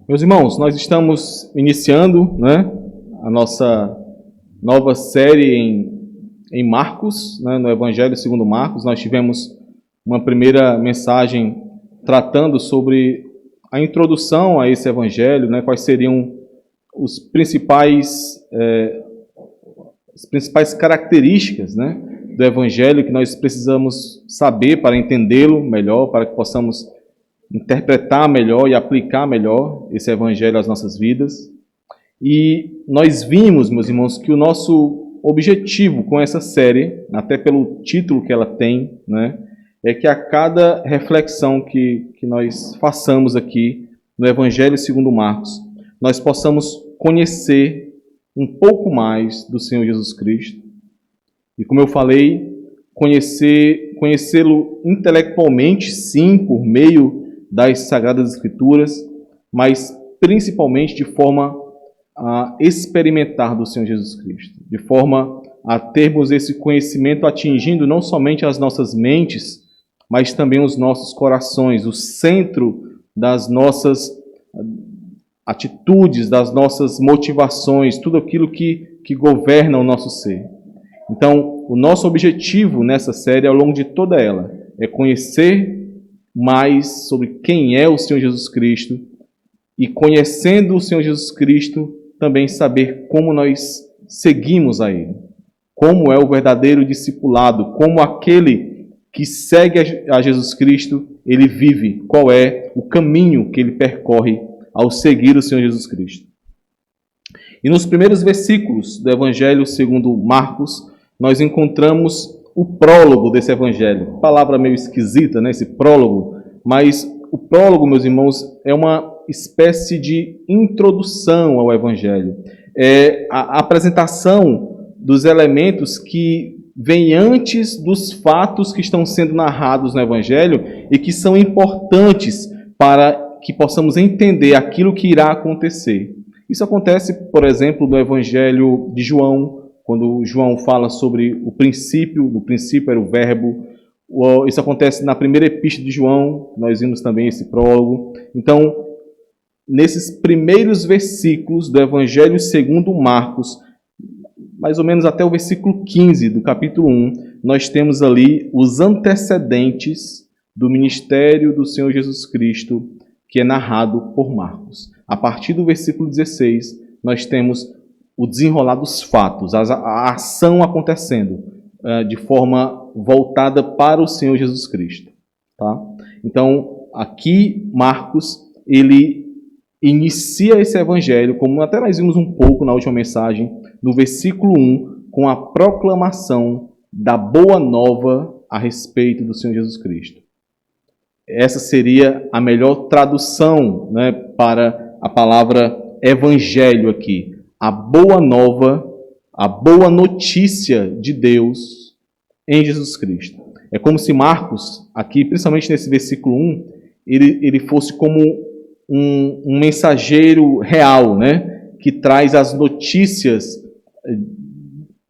Meus irmãos, nós estamos iniciando, né, a nossa nova série em Marcos, né, no Evangelho segundo Marcos. Nós tivemos uma primeira mensagem tratando sobre a introdução a esse Evangelho, né, quais seriam as principais características, né, do Evangelho que nós precisamos saber para entendê-lo melhor, para que possamos interpretar melhor e aplicar melhor esse Evangelho às nossas vidas. E nós vimos, meus irmãos, que o nosso objetivo com essa série, até pelo título que ela tem, né, é que a cada reflexão que nós façamos aqui no Evangelho segundo Marcos, nós possamos conhecer um pouco mais do Senhor Jesus Cristo. E como eu falei, conhecê-lo intelectualmente, sim, por meio das Sagradas Escrituras, mas principalmente de forma a experimentar do Senhor Jesus Cristo, de forma a termos esse conhecimento atingindo não somente as nossas mentes, mas também os nossos corações, o centro das nossas atitudes, das nossas motivações, tudo aquilo que governa o nosso ser. Então, o nosso objetivo nessa série, ao longo de toda ela, é conhecer mais sobre quem é o Senhor Jesus Cristo e, conhecendo o Senhor Jesus Cristo, também saber como nós seguimos a Ele, como é o verdadeiro discipulado, como aquele que segue a Jesus Cristo, ele vive, qual é o caminho que ele percorre ao seguir o Senhor Jesus Cristo. E nos primeiros versículos do Evangelho segundo Marcos, nós encontramos o prólogo desse Evangelho. Palavra meio esquisita, né, esse prólogo, mas o prólogo, meus irmãos, é uma espécie de introdução ao Evangelho. É a apresentação dos elementos que vêm antes dos fatos que estão sendo narrados no Evangelho e que são importantes para que possamos entender aquilo que irá acontecer. Isso acontece, por exemplo, no Evangelho de João, quando João fala sobre o princípio, no princípio era o verbo. Isso acontece na primeira epístola de João, nós vimos também esse prólogo. Então, nesses primeiros versículos do Evangelho segundo Marcos, mais ou menos até o versículo 15 do capítulo 1, nós temos ali os antecedentes do ministério do Senhor Jesus Cristo, que é narrado por Marcos. A partir do versículo 16, nós temos o desenrolar dos fatos, a ação acontecendo de forma voltada para o Senhor Jesus Cristo. Tá? Então, aqui Marcos, ele inicia esse evangelho, como até nós vimos um pouco na última mensagem, no versículo 1, com a proclamação da boa nova a respeito do Senhor Jesus Cristo. Essa seria a melhor tradução, né, para a palavra evangelho aqui. A boa nova, a boa notícia de Deus em Jesus Cristo. É como se Marcos, aqui, principalmente nesse versículo 1, ele fosse como um mensageiro real, né, que traz as notícias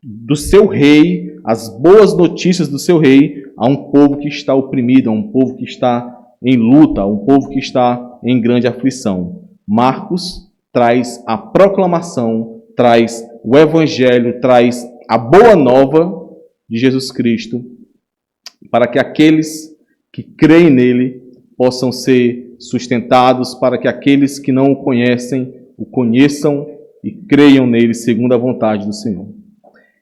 do seu rei, as boas notícias do seu rei a um povo que está oprimido, a um povo que está em luta, a um povo que está em grande aflição. Marcos traz a proclamação, traz o evangelho, traz a boa nova de Jesus Cristo, para que aqueles que creem nele possam ser sustentados, para que aqueles que não o conhecem, o conheçam e creiam nele segundo a vontade do Senhor.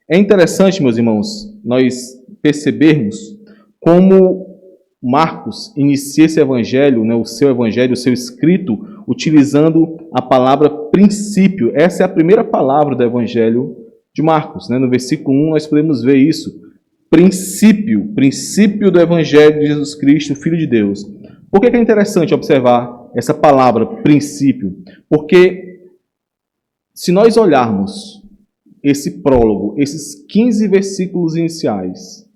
É interessante, meus irmãos, nós percebermos como Marcos inicia esse evangelho, né, o seu escrito, utilizando a palavra princípio. Essa é a primeira palavra do evangelho de Marcos. Né? No versículo 1 nós podemos ver isso. Princípio do evangelho de Jesus Cristo, Filho de Deus. Por que é interessante observar essa palavra princípio? Porque se nós olharmos esse prólogo, esses 15 versículos iniciais,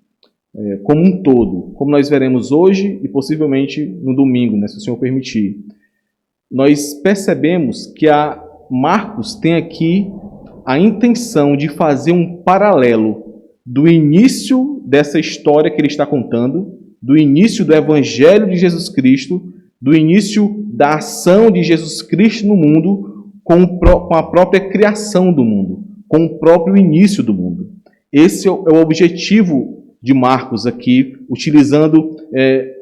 como um todo, como nós veremos hoje e possivelmente no domingo, né, se o Senhor permitir, nós percebemos que Marcos tem aqui a intenção de fazer um paralelo do início dessa história que ele está contando, do início do Evangelho de Jesus Cristo, do início da ação de Jesus Cristo no mundo com a própria criação do mundo, com o próprio início do mundo. Esse é o objetivo de Marcos aqui, utilizando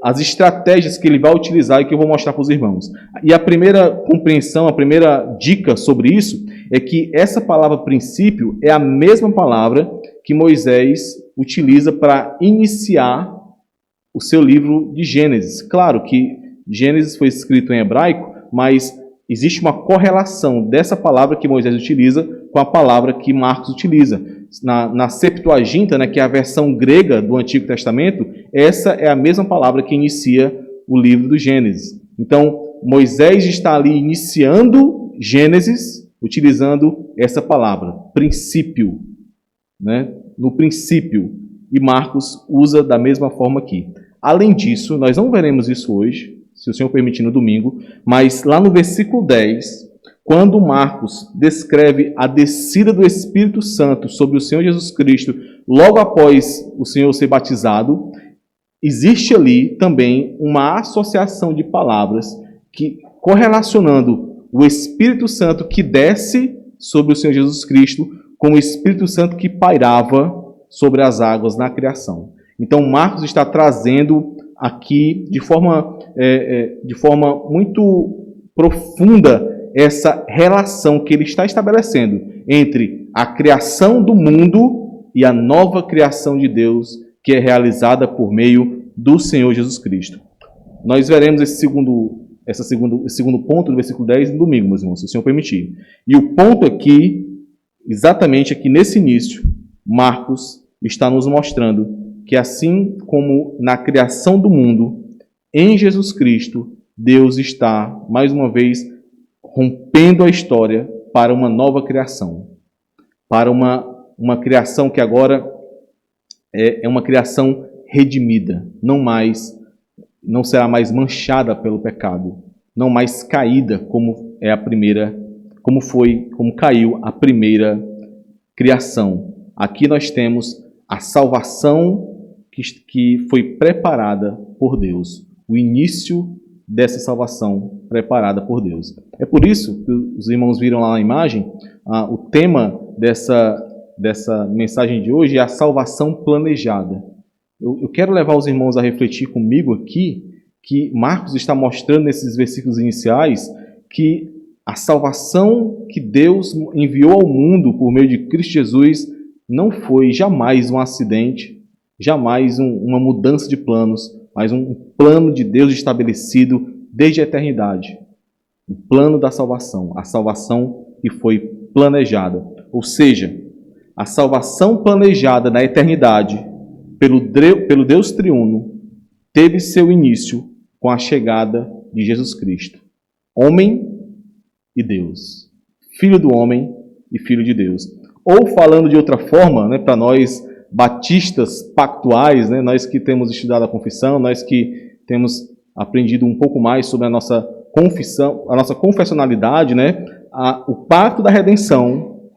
as estratégias que ele vai utilizar e que eu vou mostrar para os irmãos. E a primeira compreensão, a primeira dica sobre isso é que essa palavra princípio é a mesma palavra que Moisés utiliza para iniciar o seu livro de Gênesis. Claro que Gênesis foi escrito em hebraico, mas existe uma correlação dessa palavra que Moisés utiliza com a palavra que Marcos utiliza. Na Septuaginta, né, que é a versão grega do Antigo Testamento, essa é a mesma palavra que inicia o livro do Gênesis. Então, Moisés está ali iniciando Gênesis utilizando essa palavra, princípio, né? No princípio. E Marcos usa da mesma forma aqui. Além disso, nós não veremos isso hoje, se o Senhor permitir no domingo, mas lá no versículo 10, quando Marcos descreve a descida do Espírito Santo sobre o Senhor Jesus Cristo, logo após o Senhor ser batizado, existe ali também uma associação de palavras que, correlacionando o Espírito Santo que desce sobre o Senhor Jesus Cristo com o Espírito Santo que pairava sobre as águas na criação. Então, Marcos está trazendo aqui, de forma muito profunda, essa relação que ele está estabelecendo entre a criação do mundo e a nova criação de Deus, que é realizada por meio do Senhor Jesus Cristo. Nós veremos esse segundo ponto do versículo 10 no domingo, meus irmãos, se o Senhor permitir. E o ponto aqui, exatamente aqui nesse início, Marcos está nos mostrando que assim como na criação do mundo, em Jesus Cristo, Deus está, mais uma vez, rompendo a história para uma nova criação. Para uma criação que agora é uma criação redimida. Não será mais manchada pelo pecado. Não mais caída como caiu a primeira criação. Aqui nós temos a salvação que foi preparada por Deus. O início dessa salvação preparada por Deus. É por isso que os irmãos viram lá na imagem, o tema dessa mensagem de hoje é a salvação planejada. Eu quero levar os irmãos a refletir comigo aqui, que Marcos está mostrando nesses versículos iniciais, que a salvação que Deus enviou ao mundo por meio de Cristo Jesus não foi jamais um acidente, jamais uma mudança de planos, mas um plano de Deus estabelecido desde a eternidade. O plano da salvação, a salvação que foi planejada. Ou seja, a salvação planejada na eternidade pelo Deus triuno teve seu início com a chegada de Jesus Cristo. Homem e Deus. Filho do homem e filho de Deus. Ou falando de outra forma, né, para nós batistas pactuais, né, nós que temos estudado a confissão, nós que temos aprendido um pouco mais sobre a nossa confissão, a nossa confessionalidade, né, o pacto da redenção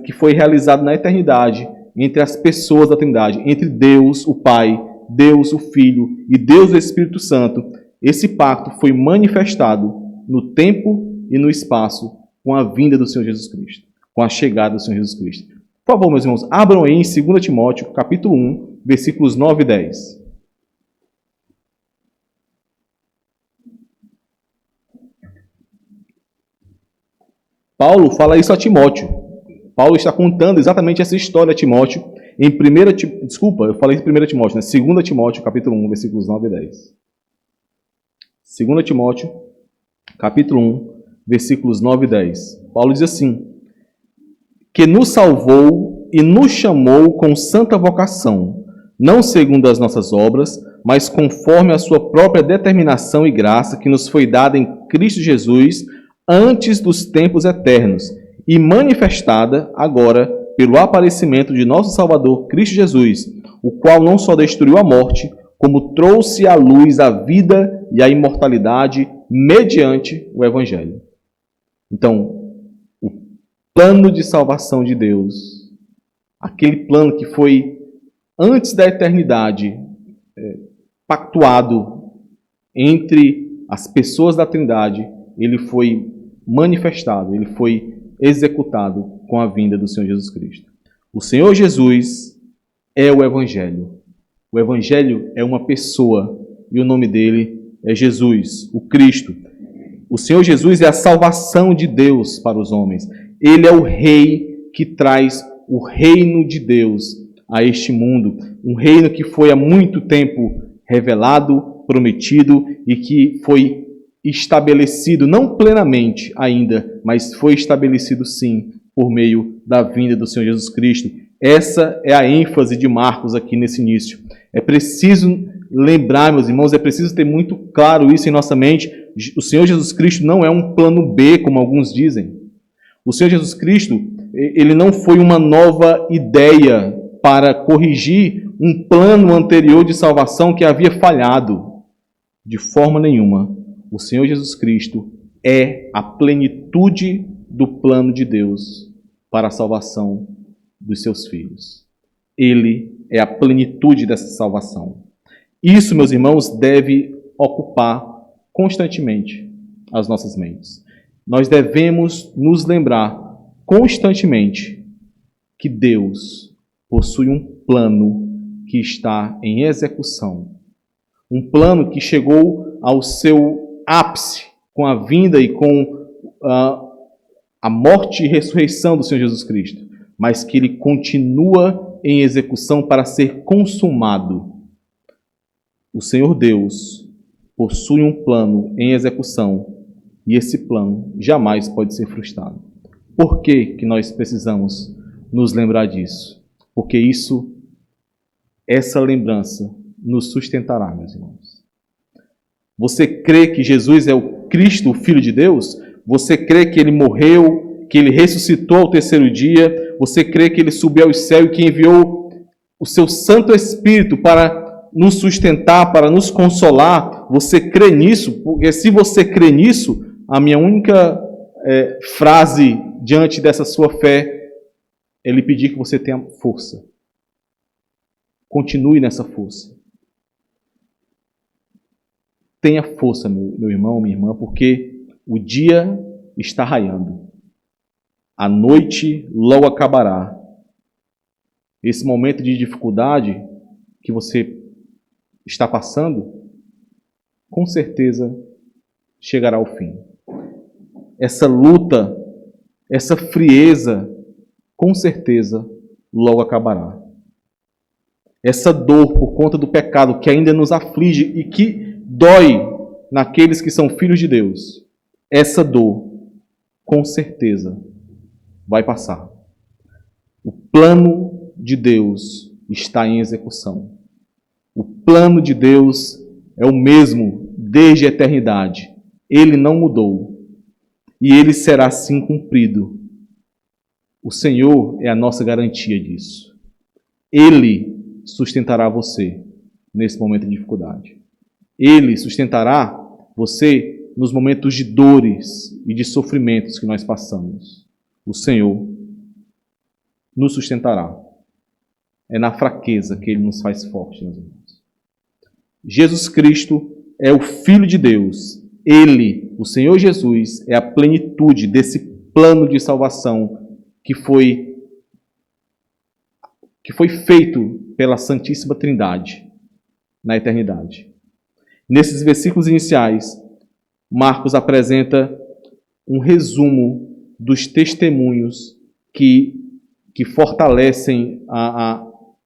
que foi realizado na eternidade entre as pessoas da Trindade, entre Deus, o Pai, Deus, o Filho e Deus, o Espírito Santo. Esse pacto foi manifestado no tempo e no espaço com a vinda do Senhor Jesus Cristo, com a chegada do Senhor Jesus Cristo. Por favor, meus irmãos, abram aí em 2 Timóteo, capítulo 1, versículos 9 e 10. Paulo fala isso a Timóteo. Paulo está contando exatamente essa história a Timóteo em 1 Timóteo, né? 2 Timóteo, capítulo 1, versículos 9 e 10. 2 Timóteo, capítulo 1, versículos 9 e 10. Paulo diz assim: que nos salvou e nos chamou com santa vocação, não segundo as nossas obras, mas conforme a sua própria determinação e graça que nos foi dada em Cristo Jesus antes dos tempos eternos e manifestada agora pelo aparecimento de nosso Salvador Cristo Jesus, o qual não só destruiu a morte, como trouxe à luz a vida e a imortalidade mediante o Evangelho. Então, plano de salvação de Deus, aquele plano que foi antes da eternidade pactuado entre as pessoas da Trindade, ele foi manifestado, ele foi executado com a vinda do Senhor Jesus Cristo. O Senhor Jesus é o Evangelho. O Evangelho é uma pessoa e o nome dele é Jesus, o Cristo. O Senhor Jesus é a salvação de Deus para os homens. Ele é o Rei que traz o reino de Deus a este mundo. Um reino que foi há muito tempo revelado, prometido e que foi estabelecido, não plenamente ainda, mas foi estabelecido sim, por meio da vinda do Senhor Jesus Cristo. Essa é a ênfase de Marcos aqui nesse início. É preciso lembrar, meus irmãos, é preciso ter muito claro isso em nossa mente. O Senhor Jesus Cristo não é um plano B, como alguns dizem. O Senhor Jesus Cristo, ele não foi uma nova ideia para corrigir um plano anterior de salvação que havia falhado. De forma nenhuma. O Senhor Jesus Cristo é a plenitude do plano de Deus para a salvação dos seus filhos. Ele é a plenitude dessa salvação. Isso, meus irmãos, deve ocupar constantemente as nossas mentes. Nós devemos nos lembrar constantemente que Deus possui um plano que está em execução. Um plano que chegou ao seu ápice com a vinda e com a morte e ressurreição do Senhor Jesus Cristo, mas que ele continua em execução para ser consumado. O Senhor Deus possui um plano em execução e esse plano jamais pode ser frustrado. Por que nós precisamos nos lembrar disso? Porque essa lembrança nos sustentará, meus irmãos. Você crê que Jesus é o Cristo, o Filho de Deus? Você crê que ele morreu, que ele ressuscitou ao terceiro dia? Você crê que ele subiu ao céu e que enviou o seu Santo Espírito para nos sustentar, para nos consolar? Você crê nisso? Porque se você crê nisso, a minha única frase diante dessa sua fé é lhe pedir que você tenha força. Continue nessa força. Tenha força, meu irmão, minha irmã, porque o dia está raiando. A noite logo acabará. Esse momento de dificuldade que você está passando, com certeza chegará ao fim. Essa luta, essa frieza, com certeza logo acabará. Essa dor por conta do pecado que ainda nos aflige e que dói naqueles que são filhos de Deus, essa dor, com certeza, vai passar. O plano de Deus está em execução. O plano de Deus é o mesmo desde a eternidade. Ele não mudou. E ele será assim cumprido. O Senhor é a nossa garantia disso. Ele sustentará você nesse momento de dificuldade. Ele sustentará você nos momentos de dores e de sofrimentos que nós passamos. O Senhor nos sustentará. É na fraqueza que Ele nos faz fortes, meus irmãos. Jesus Cristo é o Filho de Deus. Ele, o Senhor Jesus, é a plenitude desse plano de salvação que foi feito pela Santíssima Trindade na eternidade. Nesses versículos iniciais, Marcos apresenta um resumo dos testemunhos que fortalecem,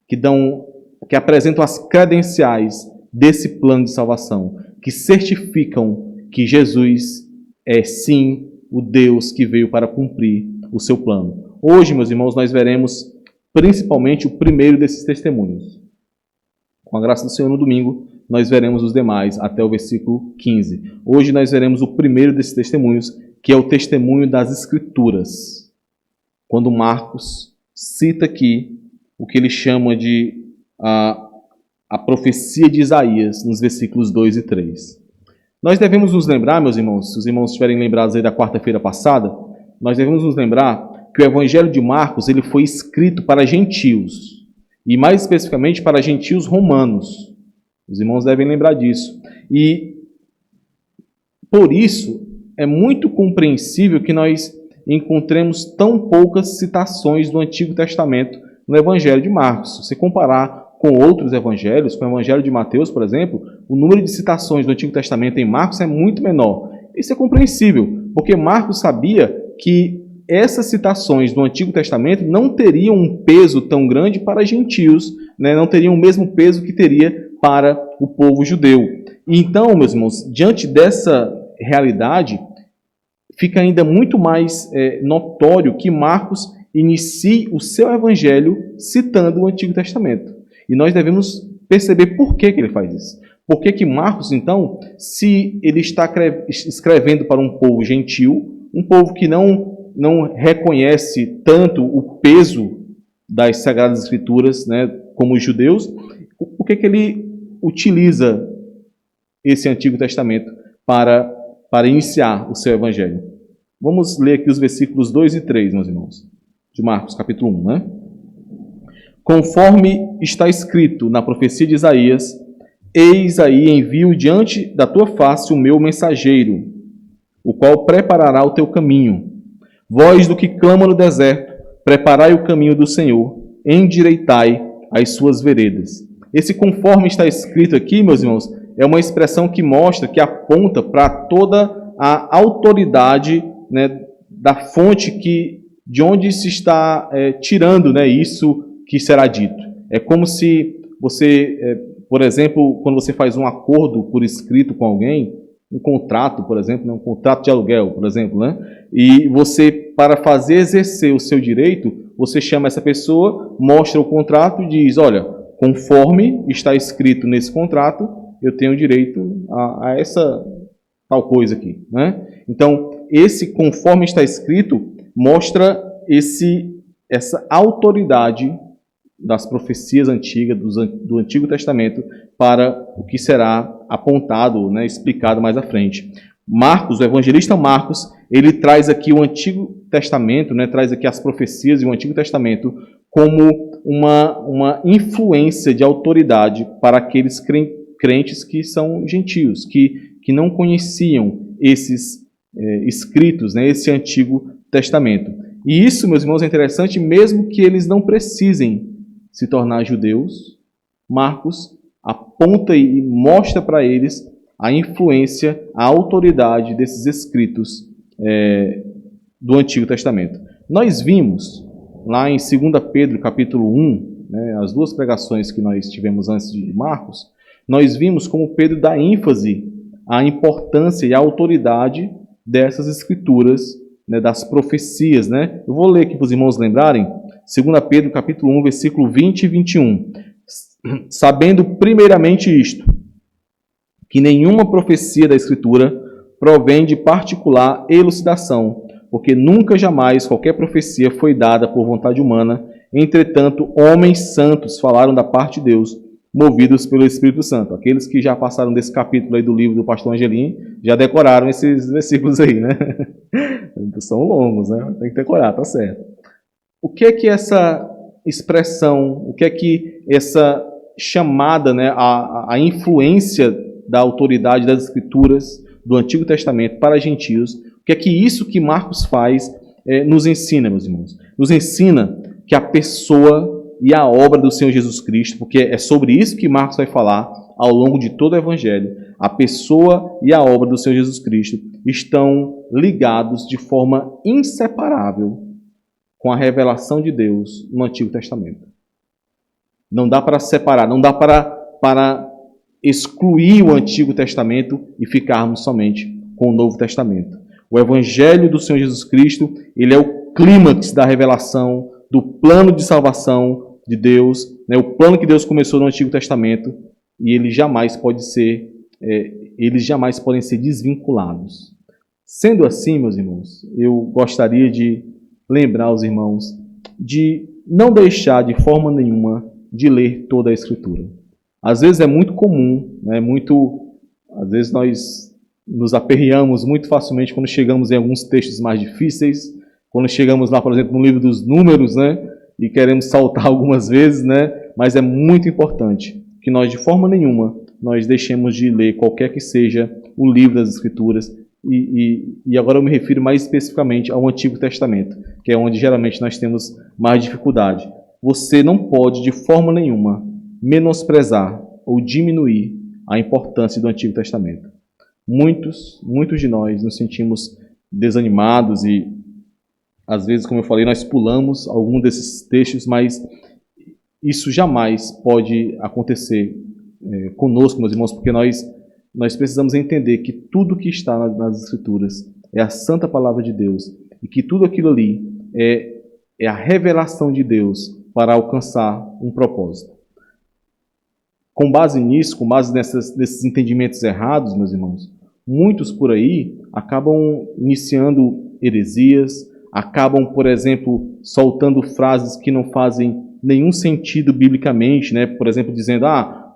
que apresentam as credenciais desse plano de salvação, que certificam que Jesus é sim o Deus que veio para cumprir o seu plano. Hoje, meus irmãos, nós veremos principalmente o primeiro desses testemunhos. Com a graça do Senhor, no domingo, nós veremos os demais, até o versículo 15. Hoje nós veremos o primeiro desses testemunhos, que é o testemunho das Escrituras. Quando Marcos cita aqui o que ele chama de a profecia de Isaías, nos versículos 2 e 3. Nós devemos nos lembrar, meus irmãos, se os irmãos estiverem lembrados aí da quarta-feira passada, nós devemos nos lembrar que o Evangelho de Marcos ele foi escrito para gentios, e mais especificamente para gentios romanos. Os irmãos devem lembrar disso. E Por isso, é muito compreensível que nós encontremos tão poucas citações do Antigo Testamento no Evangelho de Marcos. Se você comparar com outros evangelhos, com o Evangelho de Mateus, por exemplo, o número de citações do Antigo Testamento em Marcos é muito menor. Isso é compreensível, porque Marcos sabia que essas citações do Antigo Testamento não teriam um peso tão grande para gentios, né? Não teriam o mesmo peso que teria para o povo judeu. Então, meus irmãos, diante dessa realidade, fica ainda muito mais notório que Marcos inicie o seu evangelho citando o Antigo Testamento. E nós devemos perceber por que ele faz isso. Por que Marcos, então, se ele está escrevendo para um povo gentil, um povo que não reconhece tanto o peso das Sagradas Escrituras, né, como os judeus, por que ele utiliza esse Antigo Testamento para iniciar o seu evangelho? Vamos ler aqui os versículos 2 e 3, meus irmãos, de Marcos, capítulo 1, né? Conforme está escrito na profecia de Isaías: eis aí envio diante da tua face o meu mensageiro, o qual preparará o teu caminho. Voz do que clama no deserto, preparai o caminho do Senhor, endireitai as suas veredas. Esse conforme está escrito aqui, meus irmãos, é uma expressão que mostra, que aponta para toda a autoridade, né, da fonte de onde se está tirando, né, isso que será dito. É como se você, por exemplo, quando você faz um acordo por escrito com alguém, um contrato, por exemplo, né, um contrato de aluguel, por exemplo, né, e você, para fazer exercer o seu direito, você chama essa pessoa, mostra o contrato e diz: olha, conforme está escrito nesse contrato, eu tenho direito a essa tal coisa aqui, né? Então, esse conforme está escrito mostra essa autoridade das profecias antigas, do Antigo Testamento, para o que será apontado, né, explicado mais à frente. Marcos, o evangelista Marcos, ele traz aqui o Antigo Testamento, né, traz aqui as profecias e o Antigo Testamento como uma influência de autoridade para aqueles crentes que são gentios, que não conheciam esses escritos, né, esse Antigo Testamento. E isso, meus irmãos, é interessante, mesmo que eles não precisem se tornar judeus, Marcos aponta e mostra para eles a influência, a autoridade desses escritos do Antigo Testamento. Nós vimos lá em 2 Pedro, capítulo 1, né, as duas pregações que nós tivemos antes de Marcos, nós vimos como Pedro dá ênfase à importância e à autoridade dessas escrituras, né, das profecias, né? Eu vou ler aqui para os irmãos lembrarem, 2 Pedro, capítulo 1, versículo 20 e 21. Sabendo primeiramente isto, que nenhuma profecia da Escritura provém de particular elucidação, porque nunca jamais qualquer profecia foi dada por vontade humana. Entretanto, homens santos falaram da parte de Deus, movidos pelo Espírito Santo. Aqueles que já passaram desse capítulo aí do livro do pastor Angelim, já decoraram esses versículos aí, né? São longos, né? Tem que decorar, tá certo. O que é que essa expressão, o que é que essa chamada, né, a influência da autoridade das Escrituras do Antigo Testamento para gentios, o que é que isso que Marcos faz nos ensina, meus irmãos? Nos ensina que a pessoa e a obra do Senhor Jesus Cristo, porque é sobre isso que Marcos vai falar ao longo de todo o Evangelho, a pessoa e a obra do Senhor Jesus Cristo estão ligados de forma inseparável com a revelação de Deus no Antigo Testamento. Não dá para separar, não dá para excluir o Antigo Testamento e ficarmos somente com o Novo Testamento. O Evangelho do Senhor Jesus Cristo, ele é o clímax da revelação do plano de salvação de Deus, né? O plano que Deus começou no Antigo Testamento, e eles jamais podem ser desvinculados. Sendo assim, meus irmãos, eu gostaria de lembrar os irmãos de não deixar de forma nenhuma de ler toda a Escritura. Às vezes é muito comum, né? Às vezes nós nos aperreamos muito facilmente quando chegamos em alguns textos mais difíceis, quando chegamos lá, por exemplo, no livro dos Números, né? E queremos saltar algumas vezes, né? Mas é muito importante que nós, de forma nenhuma, nós deixemos de ler qualquer que seja o livro das Escrituras, e agora eu me refiro mais especificamente ao Antigo Testamento, que é onde geralmente nós temos mais dificuldade. Você não pode, de forma nenhuma, menosprezar ou diminuir a importância do Antigo Testamento. Muitos de nós nos sentimos desanimados e, às vezes, como eu falei, nós pulamos algum desses textos, mas isso jamais pode acontecer conosco, meus irmãos, porque nós precisamos entender que tudo que está nas Escrituras é a santa palavra de Deus e que tudo aquilo ali é a revelação de Deus para alcançar um propósito. Com base nisso, com base nesses entendimentos errados, meus irmãos, muitos por aí acabam iniciando heresias, acabam, por exemplo, soltando frases que não fazem nenhum sentido biblicamente, né? Por exemplo, dizendo,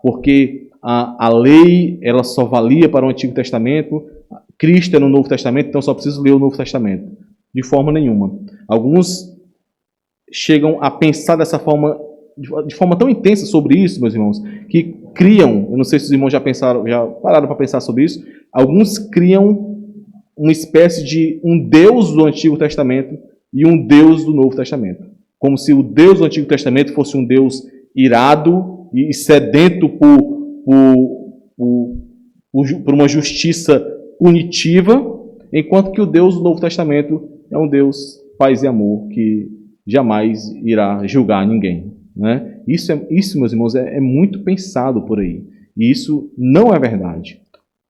porque a lei ela só valia para o Antigo Testamento, Cristo é no Novo Testamento, então só preciso ler o Novo Testamento. De forma nenhuma. Alguns chegam a pensar dessa forma, de forma tão intensa sobre isso, meus irmãos, que criam, eu não sei se os irmãos já pararam para pensar sobre isso, alguns criam uma espécie de um Deus do Antigo Testamento e um Deus do Novo Testamento. Como se o Deus do Antigo Testamento fosse um Deus irado e sedento por uma justiça punitiva, enquanto que o Deus do Novo Testamento é um Deus paz e amor que jamais irá julgar ninguém. Né? Isso, meus irmãos, é muito pensado por aí. E isso não é verdade.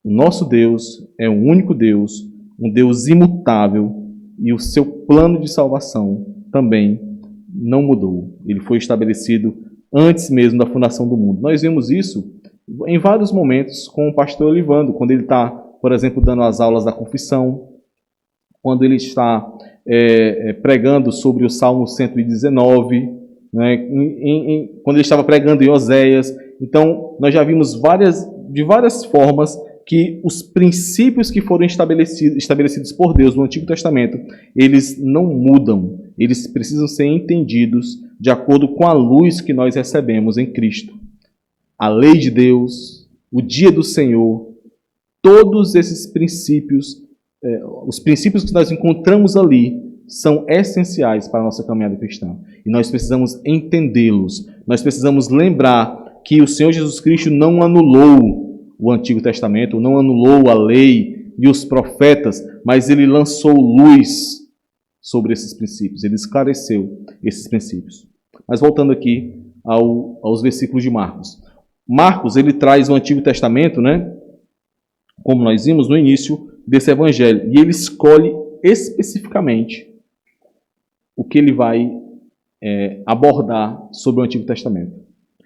O nosso Deus é um único Deus, um Deus imutável, e o seu plano de salvação também não mudou. Ele foi estabelecido antes mesmo da fundação do mundo. Nós vemos isso em vários momentos com o pastor Olivando, quando ele está, por exemplo, dando as aulas da confissão, quando ele está pregando sobre o Salmo 119, né, quando ele estava pregando em Oséias. Então, nós já vimos de várias formas que os princípios que foram estabelecidos por Deus no Antigo Testamento, eles não mudam. Eles precisam ser entendidos de acordo com a luz que nós recebemos em Cristo. A lei de Deus, o dia do Senhor, todos esses princípios, os princípios que nós encontramos ali, são essenciais para a nossa caminhada cristã. E nós precisamos entendê-los. Nós precisamos lembrar que o Senhor Jesus Cristo não anulou o Antigo Testamento, não anulou a lei e os profetas, mas ele lançou luz sobre esses princípios, ele esclareceu esses princípios. Mas voltando aqui aos versículos de Marcos. Marcos, ele traz o Antigo Testamento, né, como nós vimos no início desse evangelho, e ele escolhe especificamente o que ele vai abordar sobre o Antigo Testamento.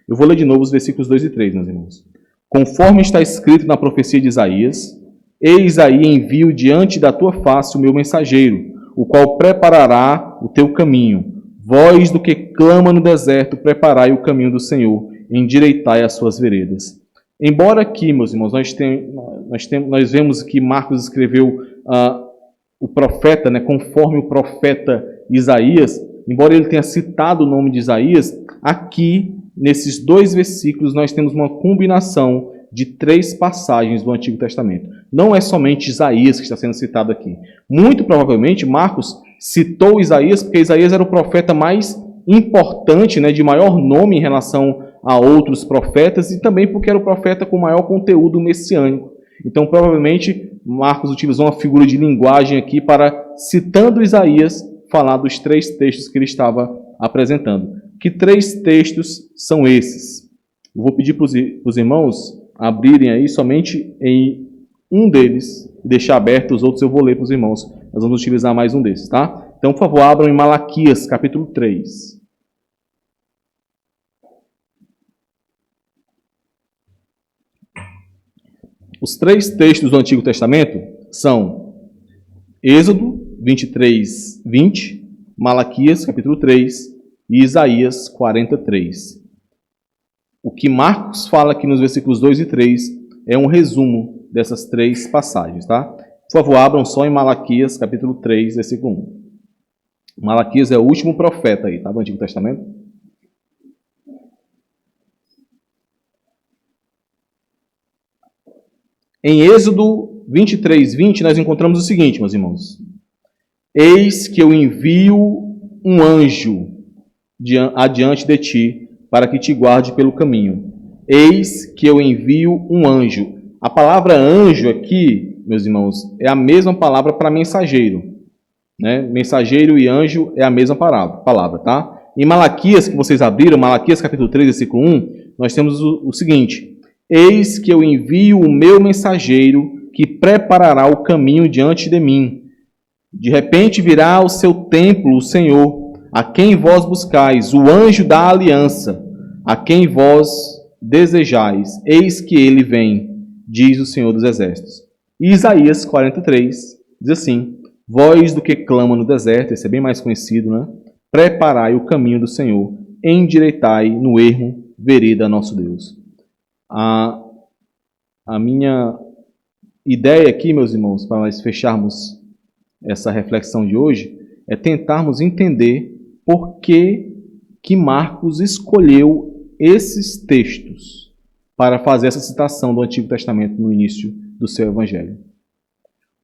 Eu vou ler de novo os versículos 2 e 3, meus irmãos. Conforme está escrito na profecia de Isaías, eis aí envio diante da tua face o meu mensageiro, o qual preparará o teu caminho. Voz do que clama no deserto, preparai o caminho do Senhor, endireitai as suas veredas. Embora aqui, meus irmãos, nós vemos que Marcos escreveu o profeta, né, conforme o profeta Isaías, embora ele tenha citado o nome de Isaías, aqui, nesses 2 versículos, nós temos uma combinação de 3 passagens do Antigo Testamento. Não é somente Isaías que está sendo citado aqui. Muito provavelmente, Marcos citou Isaías porque Isaías era o profeta mais importante, né, de maior nome em relação a outros profetas, e também porque era o profeta com maior conteúdo messiânico. Então, provavelmente, Marcos utilizou uma figura de linguagem aqui para, citando Isaías, falar dos 3 textos que ele estava apresentando. Que 3 textos são esses? Eu vou pedir para os irmãos abrirem aí somente em um deles e deixar aberto os outros, eu vou ler para os irmãos. Nós vamos utilizar mais um desses, tá? Então, por favor, abram em Malaquias, capítulo 3. Os 3 textos do Antigo Testamento são Êxodo 23, 20, Malaquias, capítulo 3 e Isaías 43. O que Marcos fala aqui nos versículos 2 e 3 é um resumo dessas 3 passagens, tá? Por favor, abram só em Malaquias, capítulo 3, versículo 1. Malaquias é o último profeta aí, tá? Do Antigo Testamento. Em Êxodo 23, 20, nós encontramos o seguinte, meus irmãos. Eis que eu envio um anjo adiante de ti, para que te guarde pelo caminho. Eis que eu envio um anjo. A palavra anjo aqui, meus irmãos, é a mesma palavra para mensageiro. Né? Mensageiro e anjo é a mesma palavra, tá? Em Malaquias, que vocês abriram, Malaquias capítulo 3, versículo 1, nós temos o seguinte: eis que eu envio o meu mensageiro, que preparará o caminho diante de mim. De repente virá ao seu templo o Senhor, a quem vós buscais, o anjo da aliança, a quem vós desejais. Eis que ele vem, diz o Senhor dos Exércitos. E Isaías 43 diz assim: voz do que clama no deserto, esse é bem mais conhecido, né? Preparai o caminho do Senhor, endireitai no ermo vereda nosso Deus. A minha ideia aqui, meus irmãos, para nós fecharmos essa reflexão de hoje, é tentarmos entender por que Marcos escolheu esses textos para fazer essa citação do Antigo Testamento no início do seu Evangelho.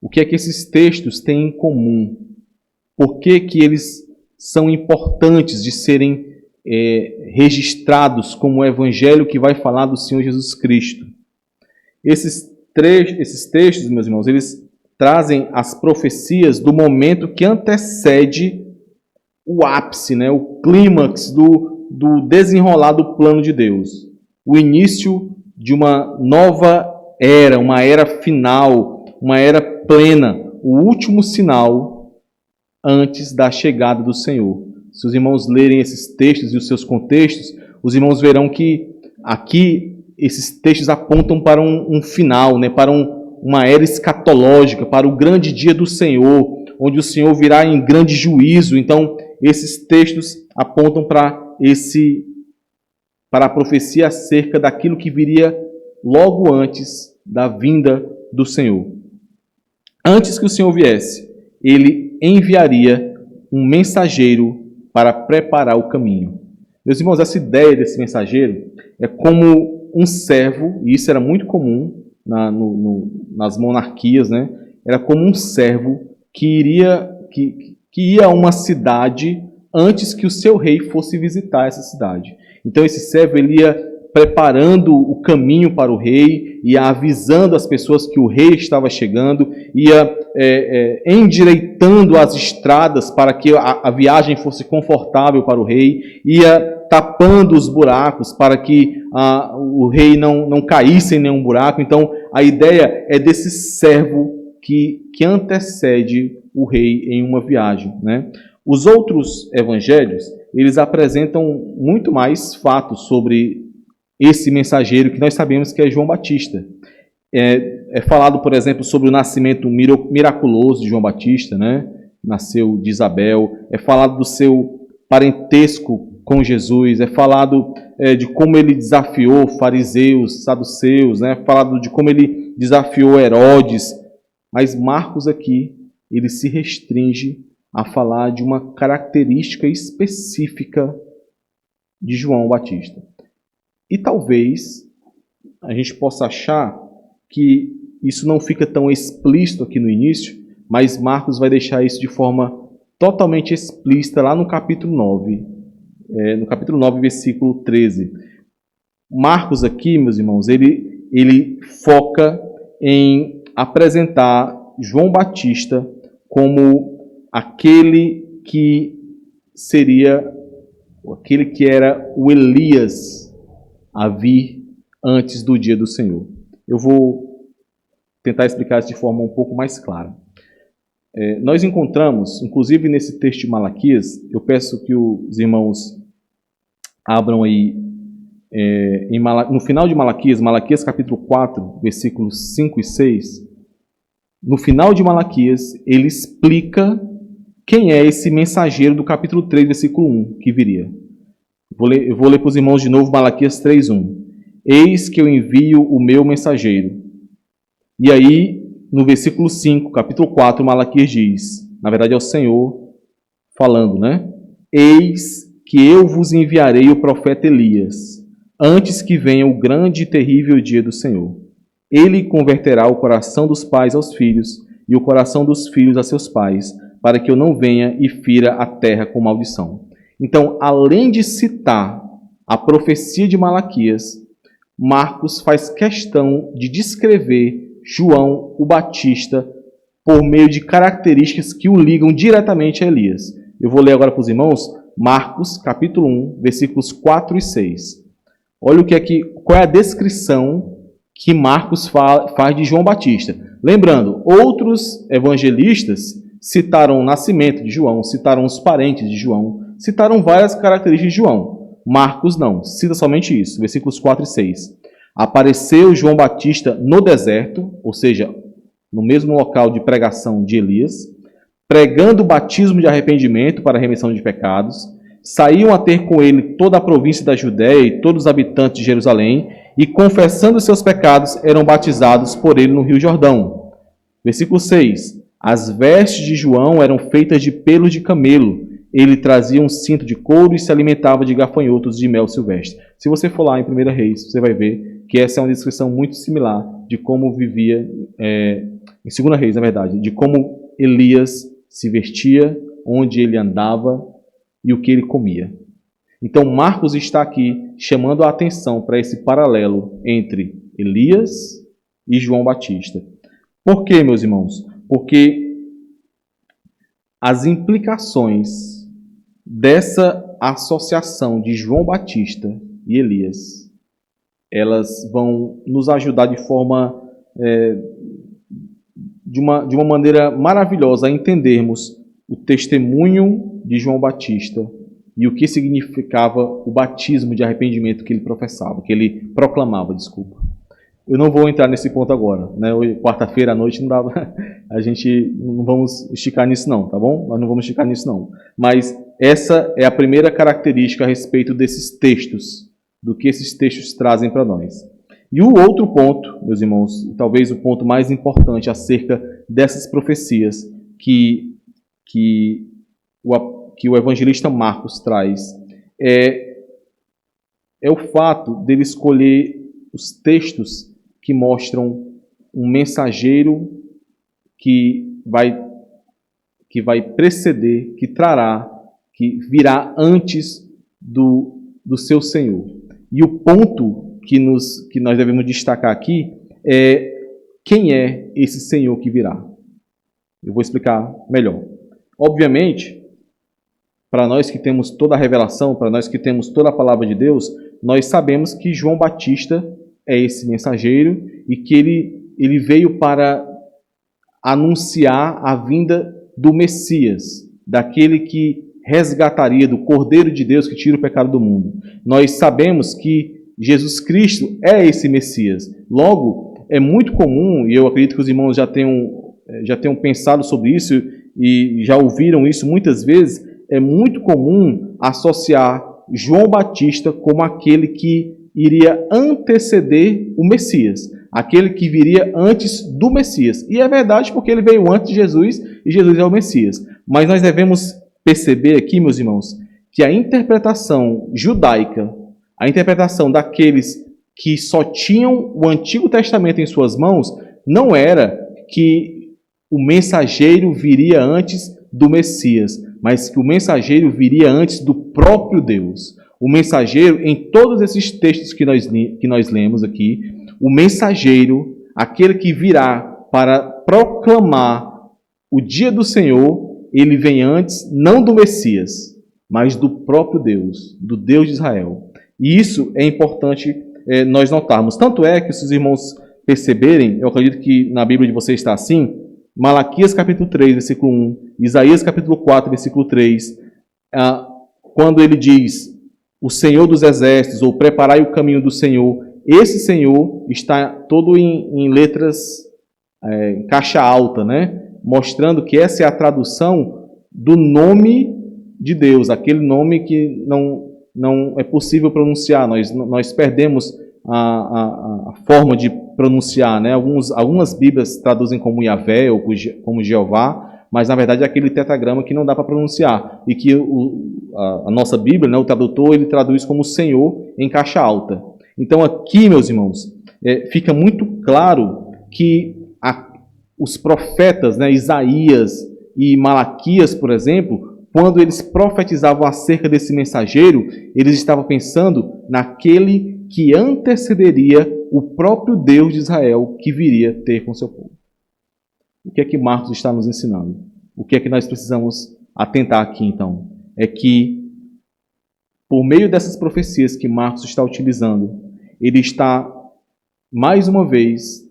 O que é que esses textos têm em comum? Por que que eles são importantes de serem registrados como o Evangelho que vai falar do Senhor Jesus Cristo? Esses textos, meus irmãos, eles trazem as profecias do momento que antecede o ápice, né, o clímax do desenrolar do plano de Deus. O início de uma nova era, uma era final, uma era plena, o último sinal antes da chegada do Senhor. Se os irmãos lerem esses textos e os seus contextos, os irmãos verão que aqui esses textos apontam para um final, né, para uma era escatológica, para o grande dia do Senhor, onde o Senhor virá em grande juízo. Então, esses textos apontam para a profecia acerca daquilo que viria logo antes da vinda do Senhor. Antes que o Senhor viesse, ele enviaria um mensageiro para preparar o caminho. Meus irmãos, essa ideia desse mensageiro é como um servo, e isso era muito comum nas monarquias, né? Era como um servo que ia a uma cidade antes que o seu rei fosse visitar essa cidade. Então esse servo ele ia preparando o caminho para o rei, ia avisando as pessoas que o rei estava chegando, ia endireitando as estradas para que a viagem fosse confortável para o rei, ia tapando os buracos para que o rei não caísse em nenhum buraco. Então a ideia é desse servo que antecede o rei em uma viagem, né? Os outros evangelhos, eles apresentam muito mais fatos sobre esse mensageiro que nós sabemos que é João Batista. É falado, por exemplo, sobre o nascimento miraculoso de João Batista, né? Nasceu de Isabel. É falado do seu parentesco com Jesus. É falado de como ele desafiou fariseus, saduceus, né? É falado de como ele desafiou Herodes. Mas Marcos aqui, ele se restringe a falar de uma característica específica de João Batista. E talvez a gente possa achar que isso não fica tão explícito aqui no início, mas Marcos vai deixar isso de forma totalmente explícita lá no capítulo 9. No capítulo 9, versículo 13. Marcos aqui, meus irmãos, ele foca em apresentar João Batista como aquele que era o Elias a vir antes do dia do Senhor. Eu vou tentar explicar isso de forma um pouco mais clara. Nós encontramos, inclusive nesse texto de Malaquias, eu peço que os irmãos abram aí, no final de Malaquias capítulo 4, versículos 5 e 6, no final de Malaquias, ele explica quem é esse mensageiro do capítulo 3, versículo 1, que viria. Eu vou ler para os irmãos de novo Malaquias 3, 1. Eis que eu envio o meu mensageiro. E aí, no versículo 5, capítulo 4, Malaquias diz, na verdade é o Senhor falando, né? Eis que eu vos enviarei o profeta Elias, antes que venha o grande e terrível dia do Senhor. Ele converterá o coração dos pais aos filhos e o coração dos filhos a seus pais, para que eu não venha e fira a terra com maldição. Então, além de citar a profecia de Malaquias, Marcos faz questão de descrever João o Batista por meio de características que o ligam diretamente a Elias. Eu vou ler agora para os irmãos Marcos, capítulo 1, versículos 4 e 6. Olha qual é a descrição que Marcos faz de João Batista. Lembrando, outros evangelistas citaram o nascimento de João, citaram os parentes de João, citaram várias características de João. Marcos não, cita somente isso, versículos 4 e 6. Apareceu João Batista no deserto, ou seja, no mesmo local de pregação de Elias, pregando o batismo de arrependimento para a remissão de pecados. Saíam a ter com ele toda a província da Judéia e todos os habitantes de Jerusalém, e confessando seus pecados, eram batizados por ele no Rio Jordão. Versículo 6. As vestes de João eram feitas de pelos de camelo. Ele trazia um cinto de couro e se alimentava de gafanhotos de mel silvestre. Se você for lá em 1 Reis, você vai ver que essa é uma descrição muito similar de como vivia, em 2 Reis, na verdade, de como Elias se vestia, onde ele andava e o que ele comia. Então, Marcos está aqui chamando a atenção para esse paralelo entre Elias e João Batista. Por quê, meus irmãos? Porque as implicações dessa associação de João Batista e Elias, elas vão nos ajudar de forma, de uma maneira maravilhosa a entendermos o testemunho de João Batista e o que significava o batismo de arrependimento que ele professava, que ele proclamava, desculpa. Eu não vou entrar nesse ponto agora, né? Quarta-feira à noite não dava, a gente não vamos esticar nisso não, tá bom? Nós não vamos esticar nisso não. Mas essa é a primeira característica a respeito desses textos, do que esses textos trazem para nós. E o outro ponto, meus irmãos, talvez o ponto mais importante acerca dessas profecias que o evangelista Marcos traz é o fato dele escolher os textos que mostram um mensageiro que vai preceder, que trará, que virá antes do seu Senhor. E o ponto que nós devemos destacar aqui é quem é esse Senhor que virá. Eu vou explicar melhor. Obviamente, para nós que temos toda a revelação, para nós que temos toda a palavra de Deus, nós sabemos que João Batista é esse mensageiro e que ele veio para anunciar a vinda do Messias, daquele que resgataria, do Cordeiro de Deus que tira o pecado do mundo. Nós sabemos que Jesus Cristo é esse Messias. Logo, é muito comum, e eu acredito que os irmãos já tenham pensado sobre isso e já ouviram isso muitas vezes, é muito comum associar João Batista como aquele que iria anteceder o Messias, aquele que viria antes do Messias. E é verdade porque ele veio antes de Jesus e Jesus é o Messias. Mas nós devemos perceber aqui, meus irmãos, que a interpretação judaica, a interpretação daqueles que só tinham o Antigo Testamento em suas mãos, não era que o mensageiro viria antes do Messias, mas que o mensageiro viria antes do próprio Deus. O mensageiro, em todos esses textos que nós lemos aqui, o mensageiro, aquele que virá para proclamar o dia do Senhor, ele vem antes, não do Messias, mas do próprio Deus, do Deus de Israel. E isso é importante nós notarmos. Tanto é que, se os irmãos perceberem, eu acredito que na Bíblia de vocês está assim, Malaquias capítulo 3, versículo 1, Isaías capítulo 4, versículo 3, quando ele diz, o Senhor dos Exércitos, ou preparai o caminho do Senhor, esse Senhor está todo em letras, em caixa alta, né? Mostrando que essa é a tradução do nome de Deus, aquele nome que não é possível pronunciar, nós perdemos a forma de pronunciar, né? Algumas Bíblias traduzem como Yahvé ou como Jeová, mas na verdade é aquele tetragrama que não dá para pronunciar, e que a nossa Bíblia, né, o tradutor, ele traduz como Senhor em caixa alta. Então aqui, meus irmãos, fica muito claro que os profetas, né, Isaías e Malaquias, por exemplo, quando eles profetizavam acerca desse mensageiro, eles estavam pensando naquele que antecederia o próprio Deus de Israel que viria ter com seu povo. O que é que Marcos está nos ensinando? O que é que nós precisamos atentar aqui, então? É que, por meio dessas profecias que Marcos está utilizando, ele está, mais uma vez,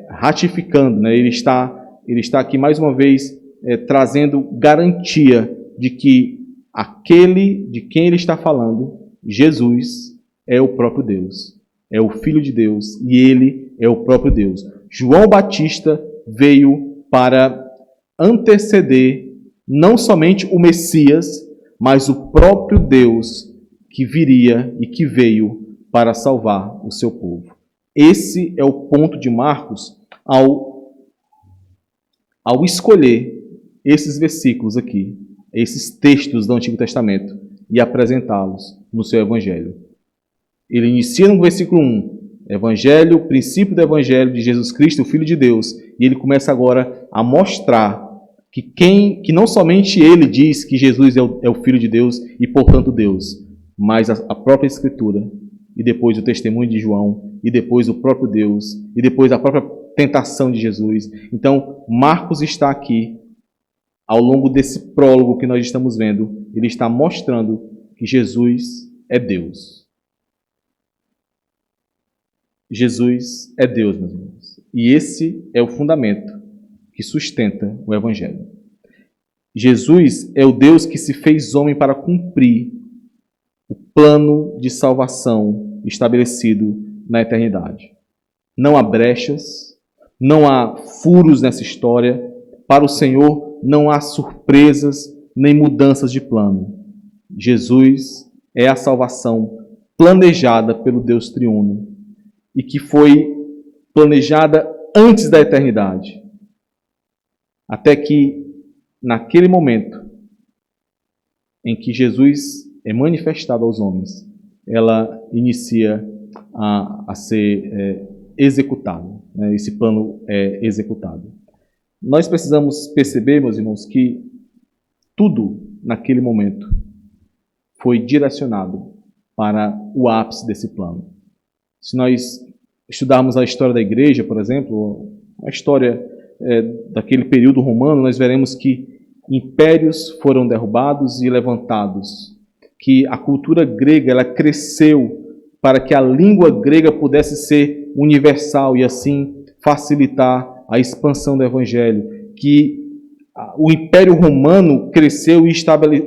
ratificando, né? Ele está aqui, mais uma vez, trazendo garantia de que aquele de quem ele está falando, Jesus, é o próprio Deus. É o Filho de Deus e ele é o próprio Deus. João Batista veio para anteceder não somente o Messias, mas o próprio Deus que viria e que veio para salvar o seu povo. Esse é o ponto de Marcos ao escolher esses versículos aqui, esses textos do Antigo Testamento, e apresentá-los no seu Evangelho. Ele inicia no versículo 1, Evangelho, princípio do Evangelho de Jesus Cristo, o Filho de Deus, e ele começa agora a mostrar que não somente ele diz que Jesus é o Filho de Deus e, portanto, Deus, mas a própria Escritura, e depois o testemunho de João, e depois o próprio Deus, e depois a própria tentação de Jesus. Então, Marcos está aqui, ao longo desse prólogo que nós estamos vendo, ele está mostrando que Jesus é Deus. Jesus é Deus, meus irmãos. E esse é o fundamento que sustenta o Evangelho. Jesus é o Deus que se fez homem para cumprir o plano de salvação estabelecido na eternidade. Não há brechas, não há furos nessa história. Para o Senhor não há surpresas nem mudanças de plano. Jesus é a salvação planejada pelo Deus triuno e que foi planejada antes da eternidade. Até que, naquele momento em que Jesus é manifestado aos homens, ela inicia a ser executada. Né? Esse plano é executado. Nós precisamos perceber, meus irmãos, que tudo naquele momento foi direcionado para o ápice desse plano. Se nós estudarmos a história da igreja, por exemplo, a história daquele período romano, nós veremos que impérios foram derrubados e levantados, que a cultura grega ela cresceu para que a língua grega pudesse ser universal e assim facilitar a expansão do evangelho, que o Império Romano cresceu e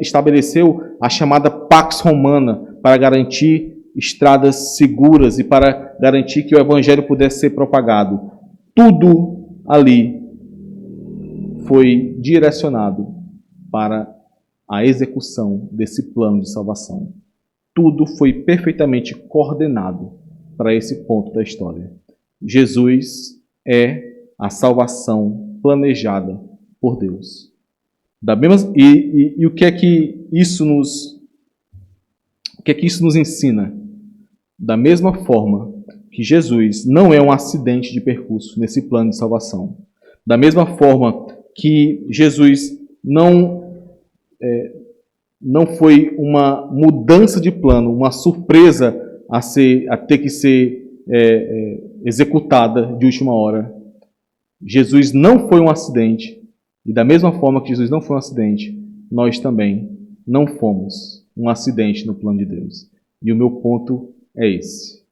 estabeleceu a chamada Pax Romana para garantir estradas seguras e para garantir que o evangelho pudesse ser propagado. Tudo ali foi direcionado para a execução desse plano de salvação. Tudo foi perfeitamente coordenado para esse ponto da história. Jesus é a salvação planejada por Deus. E o que é que isso nos ensina? Da mesma forma que Jesus não é um acidente de percurso nesse plano de salvação. Da mesma forma que Jesus não foi uma mudança de plano, uma surpresa a ter que ser executada de última hora. Jesus não foi um acidente. E da mesma forma que Jesus não foi um acidente, nós também não fomos um acidente no plano de Deus. E o meu ponto é esse.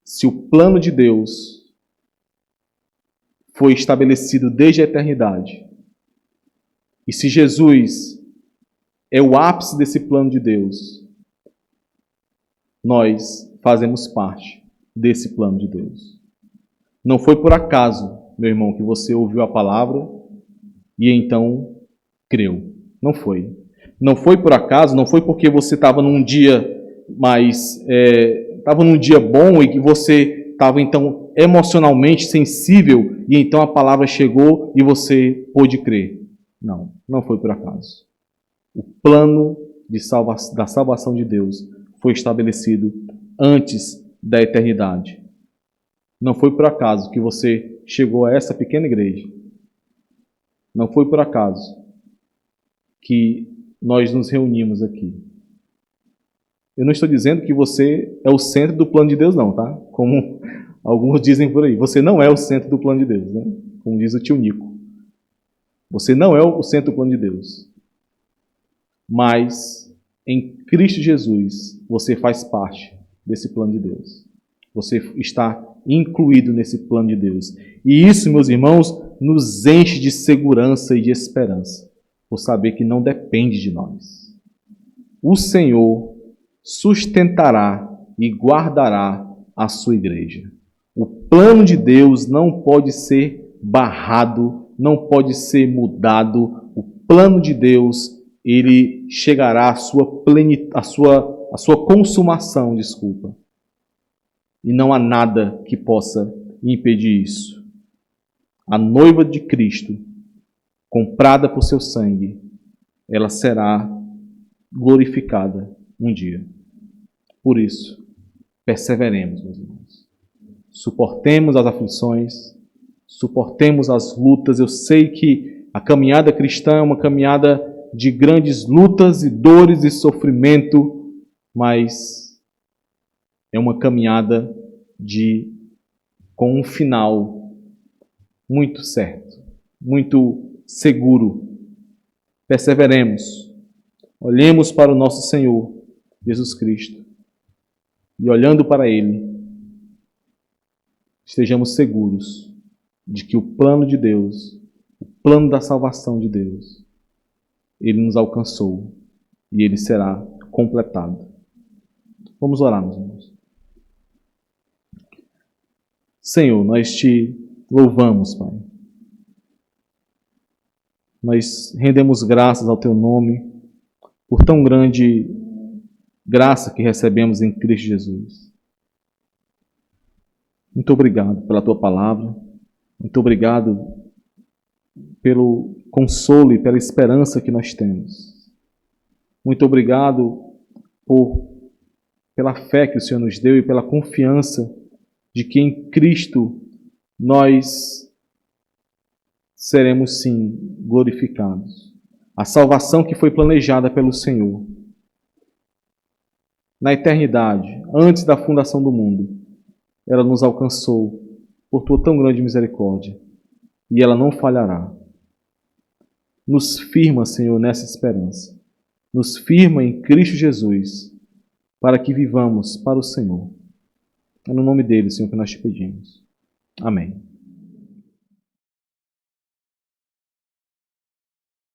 Se o plano de Deus foi estabelecido desde a eternidade, e se Jesus é o ápice desse plano de Deus, nós fazemos parte desse plano de Deus. Não foi por acaso, meu irmão, que você ouviu a palavra e então creu. Não foi. Não foi por acaso, não foi porque você estava num dia estava num dia bom e que você estava então emocionalmente sensível e então a palavra chegou e você pôde crer. Não, não foi por acaso. O plano da salvação de Deus foi estabelecido antes da eternidade. Não foi por acaso que você chegou a essa pequena igreja. Não foi por acaso que nós nos reunimos aqui. Eu não estou dizendo que você é o centro do plano de Deus, não, tá? Como alguns dizem por aí. Você não é o centro do plano de Deus, né? Como diz o tio Nico. Você não é o centro do plano de Deus. Mas, em Cristo Jesus, você faz parte desse plano de Deus. Você está incluído nesse plano de Deus. E isso, meus irmãos, nos enche de segurança e de esperança, por saber que não depende de nós. O Senhor sustentará e guardará a sua igreja. O plano de Deus não pode ser barrado, não pode ser mudado. O plano de Deus, ele chegará à sua consumação, e não há nada que possa impedir isso. A noiva de Cristo, comprada por seu sangue, ela será glorificada um dia. Por isso, perseveremos, meus irmãos. Suportemos as aflições, suportemos as lutas. Eu sei que a caminhada cristã é uma caminhada de grandes lutas e dores e sofrimento, mas é uma caminhada com um final muito certo, muito seguro. Perseveremos, olhemos para o nosso Senhor Jesus Cristo e, olhando para Ele, estejamos seguros de que o plano de Deus, o plano da salvação de Deus, Ele nos alcançou e Ele será completado. Vamos orar, meus irmãos. Senhor, nós te louvamos, Pai. Nós rendemos graças ao Teu nome por tão grande graça que recebemos em Cristo Jesus. Muito obrigado pela Tua palavra. Muito obrigado pelo consolo e pela esperança que nós temos. Muito obrigado pela fé que o Senhor nos deu e pela confiança de que em Cristo nós seremos sim glorificados. A salvação que foi planejada pelo Senhor na eternidade, antes da fundação do mundo, ela nos alcançou por Tua tão grande misericórdia e ela não falhará. Nos firma, Senhor, nessa esperança. Nos firma em Cristo Jesus para que vivamos para o Senhor. É no nome dele, Senhor, que nós te pedimos. Amém.